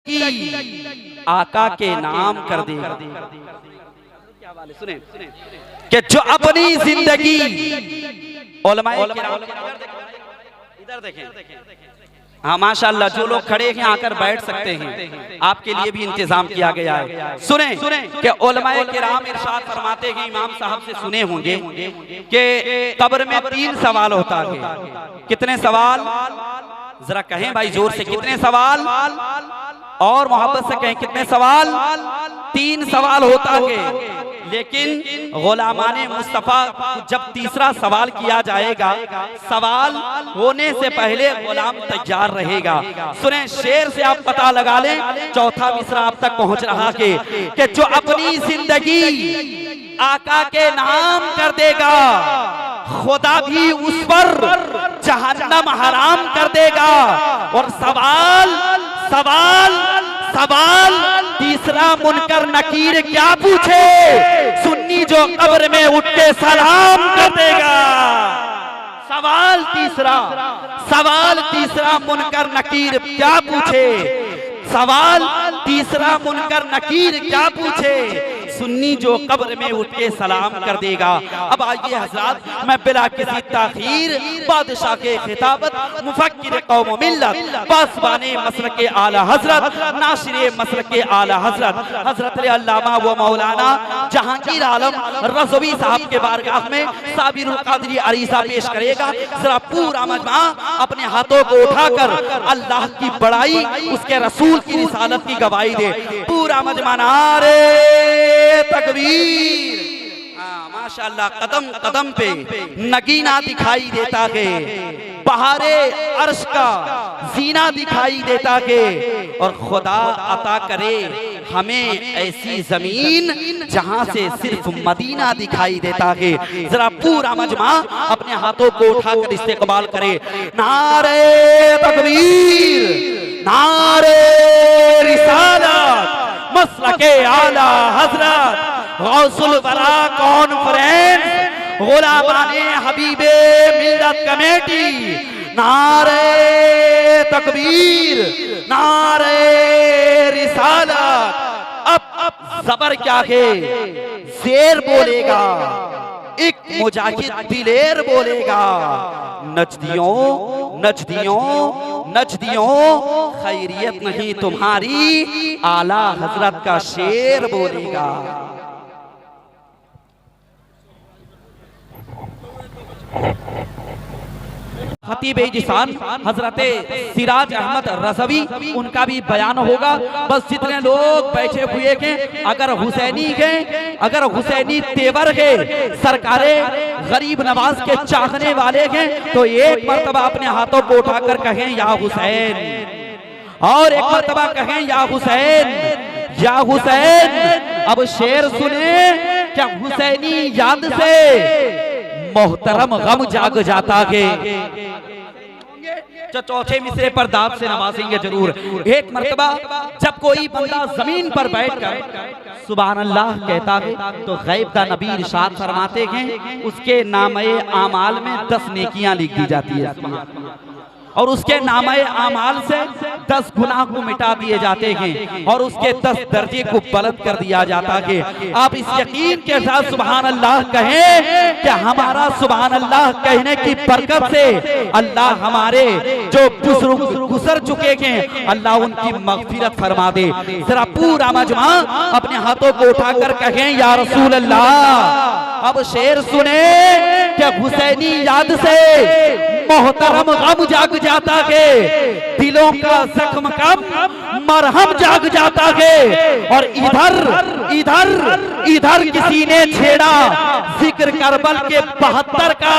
की आका के नाम कर देगा। क्या वाले सुने कि जो अपनी जिंदगी उलमाए किराम इधर देखें। हाँ माशाल्लाह, जो लोग खड़े हैं आकर बैठ सकते हैं, आपके लिए भी इंतजाम किया गया है। सुने कि उलमाए किराम इरशाद फरमाते हैं, इमाम साहब से सुने होंगे कि कब्र में 3 सवाल होता है। कितने सवाल? जरा कहें भाई जोर से, कितने सवाल? और मोहब्बत से कहें, कितने सवाल? 3 सवाल होता है। लेकिन गुलामाने मुस्तफा जब तीसरा सवाल किया जाएगा, सवाल होने से पहले गुलाम तैयार रहेगा। सुने, शेर से आप पता लगा लें, चौथा मिसरा आप तक पहुंच रहा कि जो अपनी जिंदगी आका के नाम कर देगा, खुदा भी उस पर जहन्नम हराम कर देगा। और सवाल सवाल सवाल तीसरा, मुनकर नकीर क्या पूछे? सुन्नी जो कब्र में उठ के सलाम कर देगा। सवाल तीसरा मुनकर नकीर क्या पूछे? सवाल तीसरा, मुनकर नकीर क्या पूछे? सुन्नी जो कब्र में उठ के सलाम कर देगा। अब आइए हजरात, मैं बिला किसी ताखीर बादशाह के खिताबत, मुफक्किर कौम मिल्लत, पासबाने मसलक के आला हजरत, नाशिरे मसलक के आला हजरत, हजरत अल्लामा व मौलाना जहांगीर आलम रज़वी साहब के बारगाह में साबिरुल कादरी अरीसा पेश करेगा। जरा पूरा मजमा अपने हाथों को उठाकर अल्लाह की बड़ाई, उसके रसूल की रिसालत की गवाही दे। पूरा मजमा नारे तकबीर। माशाल्लाह, कदम कदम पे नगीना दिखाई देता है, बहारे अर्श का जीना दिखाई देता है। और खुदा अता करे हमें ऐसी जमीन जहां से सिर्फ मदीना दिखाई देता है। जरा पूरा मजमा अपने हाथों को उठाकर इस्तेकबाल करे। नारे तकबीर, नारे रिसालत, मसलके आला हजरत, गौसुल वरा कॉन्फ्रेंस, गुलामाने हबीबे मिल्लत कमेटी। नारे तकबीर, नारे रिसालत। अब जबर क्या है? शेर बोलेगा, एक मुजाहिद दिलेर बोलेगा। नजदियों नजदियों नजदियों, खैरियत नहीं तुम्हारी, आला हजरत का शेर बोलेगा। खतीब जिसान हजरत सिराज अहमद रज़वी, उनका भी बयान होगा। बस जितने लोग बैठे हुए के, अगर हुसैनी तेवर के, सरकारे गरीब नवाज के चाहने वाले हैं, तो एक मर्तबा अपने हाथों को उठाकर कहें या हुसैन, और एक मर्तबा कहें या हुसैन, या हुसैन। अब शेर सुने, क्या हुसैनी याद से मोहतरम गम जाग जाता है? चौथे मिसरे पर दाद से नवाजेंगे जरूर। एक मर्तबा जब कोई बंदा जमीन पर बैठकर सुभान अल्लाह कहता है, तो गैब का नबी इरशाद फरमाते हैं, उसके नामे आमाल में 10 नेकियां लिख दी जाती है, और उसके नामे आमाल से 10 गुनाह को मिटा दिए जाते हैं, और उसके 10 दर्जे को बुलंद कर दिया जाता है। आप इस यकीन के साथ सुभान अल्लाह कहें कि हमारा सुभान अल्लाह कहने की बरकत से अल्लाह हमारे जो गुजर चुके हैं, अल्लाह उनकी मगफिरत फरमा दे। जरा पूरा मजमा अपने हाथों को उठाकर कहें या रसूल अल्लाह। अब शेर सुने, क्या हुसैनी याद से मोहतरम गम जाग जाता है, दिलों का जख्म कम मरहम जाग जाता है। और इधर किसी ने छेड़ा जिक्र करबल के 72 का,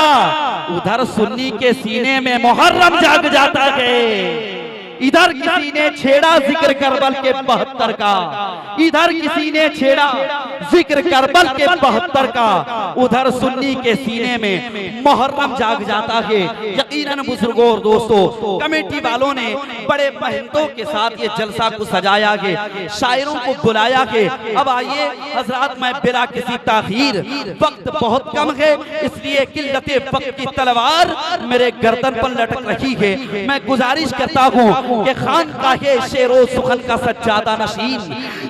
उधर सुन्नी के सीने में मुहर्रम जाग जाता है। इधर किसी ने छेड़ा जिक्र करबल के 72 का, इधर किसी ने छेड़ा जिक्र करबल के 72 का, उधर सुन्नी के सीने में मुहर्रम जाग जाता है। यकीनन बुजुर्गों और दोस्तों, कमेटी वालों ने बड़े मेहनतों के साथ ये जलसा को सजाया के, शायरों को बुलाया के। अब आइए हजरात, मैं बिना किसी ताखीर, वक्त बहुत कम है इसलिए किल्लते वक्त की तलवार मेरे गर्दन पर लटक रही है। मैं गुजारिश करता हूँ कि खानकाहे शेरो सुखन का सज्जादा नशीन,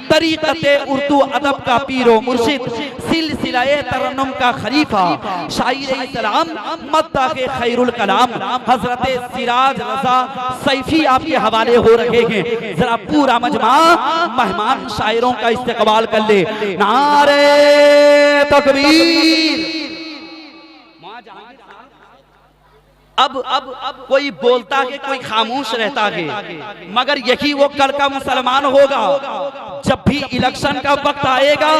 तरीक़ते उर्दू अदब का पीरो मुर्शिद, सिलसिलाए तरन्नुम का खलीफा, शायर इस्लाम मद्दाह खैरुल कलाम हजरत सिराज रजा सैफी आपके हवाले हो रहे हैं। जरा पूरा मजमा मेहमान शायरों का इस्तेकबाल कर ले। नारे तकबीर। अब कोई बोलता है, कोई खामोश रहता है, मगर यही वो कल का मुसलमान होगा जब भी इलेक्शन का वक्त आएगा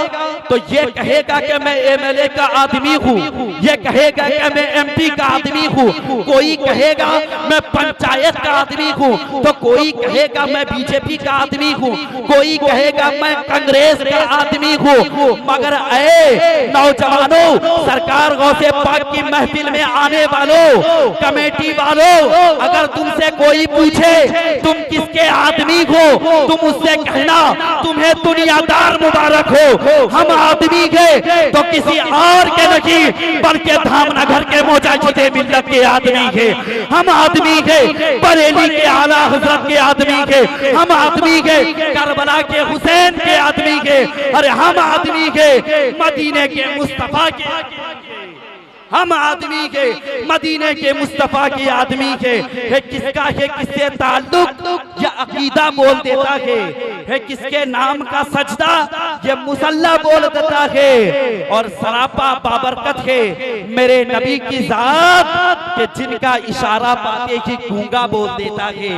तो ये कहेगा कि मैं एमएलए का आदमी हूँ, ये कहेगा कि मैं एमपी का आदमी हूँ, कोई कहेगा मैं पंचायत का आदमी हूँ, तो कोई कहेगा मैं बीजेपी का आदमी हूँ, कोई कहेगा मैं कांग्रेस का आदमी हूँ। मगर ऐ नौजवानों, सरकार गौसे पाक की महफिल में आने वालों, कमेटी वालों, अगर तुमसे कोई पूछे तुम किसके आदमी हो, तुम उससे कहना तुम्हें दुनियादार मुबारक हो, हम आदमी के तो किसी और के नहीं बल्कि धामनगर के मोजाहिदे मिल्लत के आदमी के, हम आदमी के बरेली के आला हजरत के आदमी के, हम आदमी के करबला के हुसैन के आदमी के, अरे हम आदमी के मदीने के मुस्तफा के, हम आदमी के मदीने के मुस्तफा के आदमी के किसका है किससे ताल्लुक या अकीदा बोल देता है किसके नाम का सजदा ये मुसल्ला बोल देता है। और सरापा बाबरकत है मेरे नबी की जात के जिनका इशारा पाते की गूंगा बोल देता है,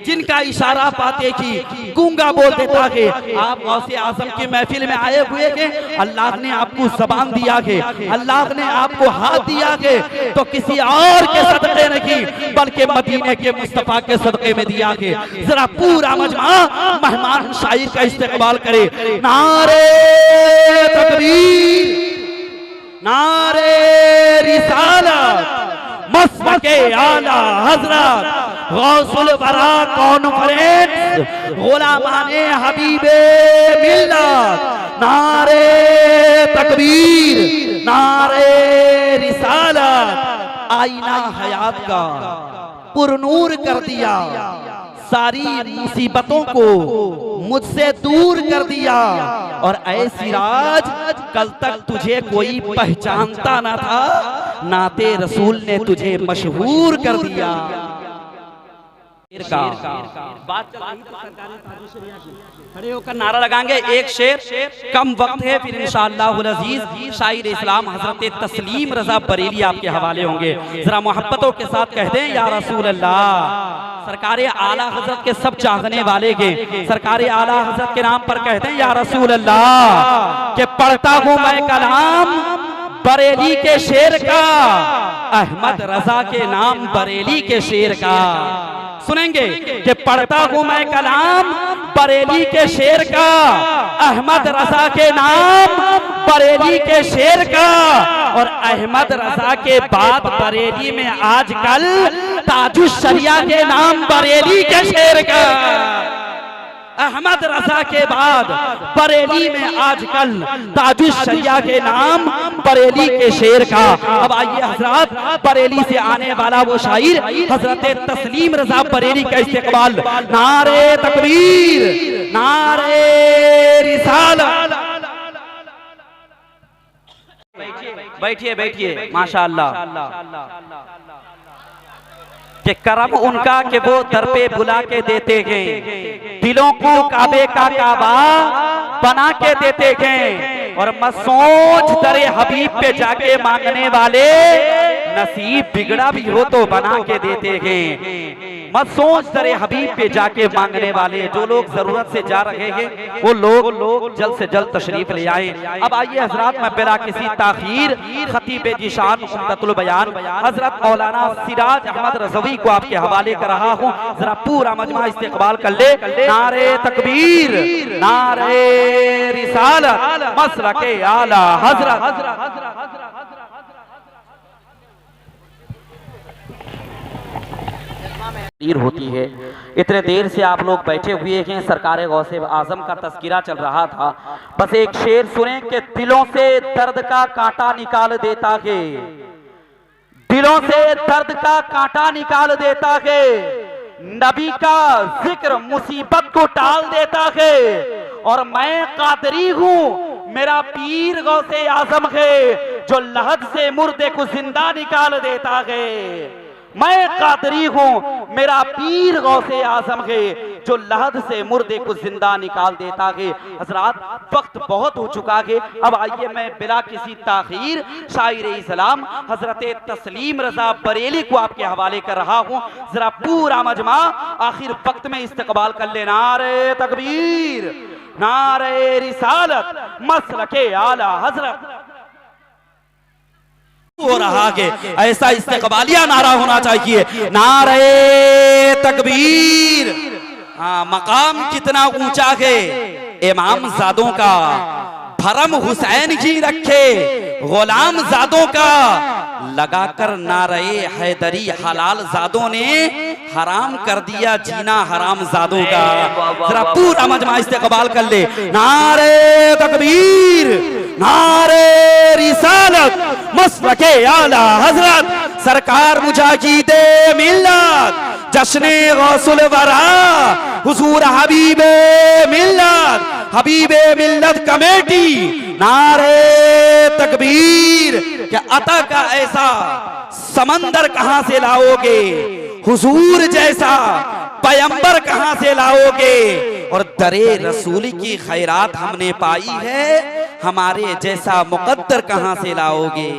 जिनका इशारा पाते की गूंगा बोल देता है। आप गौसे आजम की महफिल में आए हुए हैं, अल्लाह ने आपको ज़बान दिया है, अल्लाह ने आपको दिया के तो किसी और के सदक़े नहीं बल्कि मदीने के मुस्तफा के सदक़े में दिया के। जरा पूरा मजमा मेहमान शायर का इस्तेकबाल करे। नारे तकबीर, नारे रिसालत, मसलके आला हजरत गौसुल बरा कॉन्फ्रेंस, गुलामाने हबीबे मिल्लत। नारे तकबीर, नारे रिसालत, आईना हयात का पुरनूर कर दिया, सारी मुसीबतों को मुझसे दूर कर दिया। और ऐ सिराज, कल तक तुझे कोई पहचानता ना था, नाते रसूल ने तुझे मशहूर कर दिया। बात खड़े होकर नारा लगाएंगे एक शेर, कम वक्त है फिर इंशाअल्लाहुल अजीज शायर इस्लाम हजरत तस्लीम रजा बरेली आपके हवाले होंगे। जरा मोहब्बतों के साथ कहते हैं या रसूल अल्लाह। सरकारे आला हजरत के सब चाहने वाले के सरकारे आला हजरत के नाम पर कहते हैं या रसूल अल्लाह। के पढ़ता हूँ मैं कलाम बरेली के शेर का, अहमद रजा के नाम बरेली के शेर का। सुनेंगे कि पढ़ता हूँ मैं कलाम बरेली के शेर का, अहमद रजा के नाम बरेली के शेर का। और अहमद रजा के बाद बरेली में आजकल ताजुश शरिया के नाम बरेली के शेर का। अहमद रजा के बाद बरेली में आजकल ताजुश शरिया के नाम बरेली के शेर का। अब आइए हजरत, बरेली से आने वाला वो शायर हजरत तस्लीम रजा बरेली का इस्तेकबाल। नारे तकबीर, नारे रिसालत। बैठिए बैठिए, माशाअल्लाह। कि करम उनका कि वो दर पे बुला के देते हैं, दिलों को काबे का काबा बना के देते हैं। और मत सोच दरे हबीब पे जाके मांगने वाले, नसीब बिगड़ा भी हो तो बना के देते हैं। मत सोच दरे हबीब पे जाके मांगने वाले, जो लोग जरूरत से जा रहे हैं वो लोग जल्द से जल्द तशरीफ ले आए। अब आइए हजरात, मैं बिला किसी ताखीर खतीब जिशान उम्दतुल बयान हजरत मौलाना सिराज अहमद रज़वी को आपके हवाले कर रहा हूँ। जरा पूरा मजमा इस्तेकबाल कर ले। नारे तकबीर, नारे रिसालत, मसलके आला हजरत। होती है। इतने देर से आप लोग बैठे हुए हैं, सरकार गौसे आजम का तस्करा चल रहा था। बस एक शेर सुने कि दिलों से दर्द का कांटा निकाल देता है, दिलों से दर्द का कांटा निकाल देता है, नबी का जिक्र मुसीबत को टाल देता है। और मैं कादरी हूं, मेरा पीर गौसे आजम है, जो लहद से मुर्दे को जिंदा निकाल देता है। मैं कादरी हूं, मेरा पीर गौसे आजम है, जो लहद से मुर्दे को जिंदा निकाल देता है। हजरात, वक्त बहुत हो चुका है। अब आइए मैं बिला किसी ताखीर शायर इस्लाम हजरत तस्लीम रजा बरेली को आपके हवाले कर रहा हूं। जरा पूरा मजमा आखिर वक्त में इस्तकबाल कर ले। नारे तकबीर, नारे रिसालत, मसलके आला हजरत हो रहा है। ऐसा इस्तकबालिया नारा होना चाहिए, नारे तकबीर। हाँ, मकाम कितना ऊंचा है इमाम ज़ादों का, भरम हुसैन जी रखे गुलाम ज़ादों का, लगाकर नारे हैदरी हलाल ज़ादों ने हराम कर दिया जीना हराम ज़ादों का। जरा पूरा मजमा इस्तकबाल कर ले। नारे तकबीर, नारे रिसालत, मसलके आला हजरत, सरकार मुजाहिदे मिल्लत, जश्ने गौसुल वरा, हुजूर हबीबे मिल्लत, हबीबे मिल्लत कमेटी। नारे तकबीर। क्या अता का ऐसा समंदर कहां से लाओगे, हुजूर जैसा पैगंबर कहां से लाओगे, और दरे रसूल की खैरात हमने पाई है, हमारे जैसा मुकद्दर कहां से लाओगे।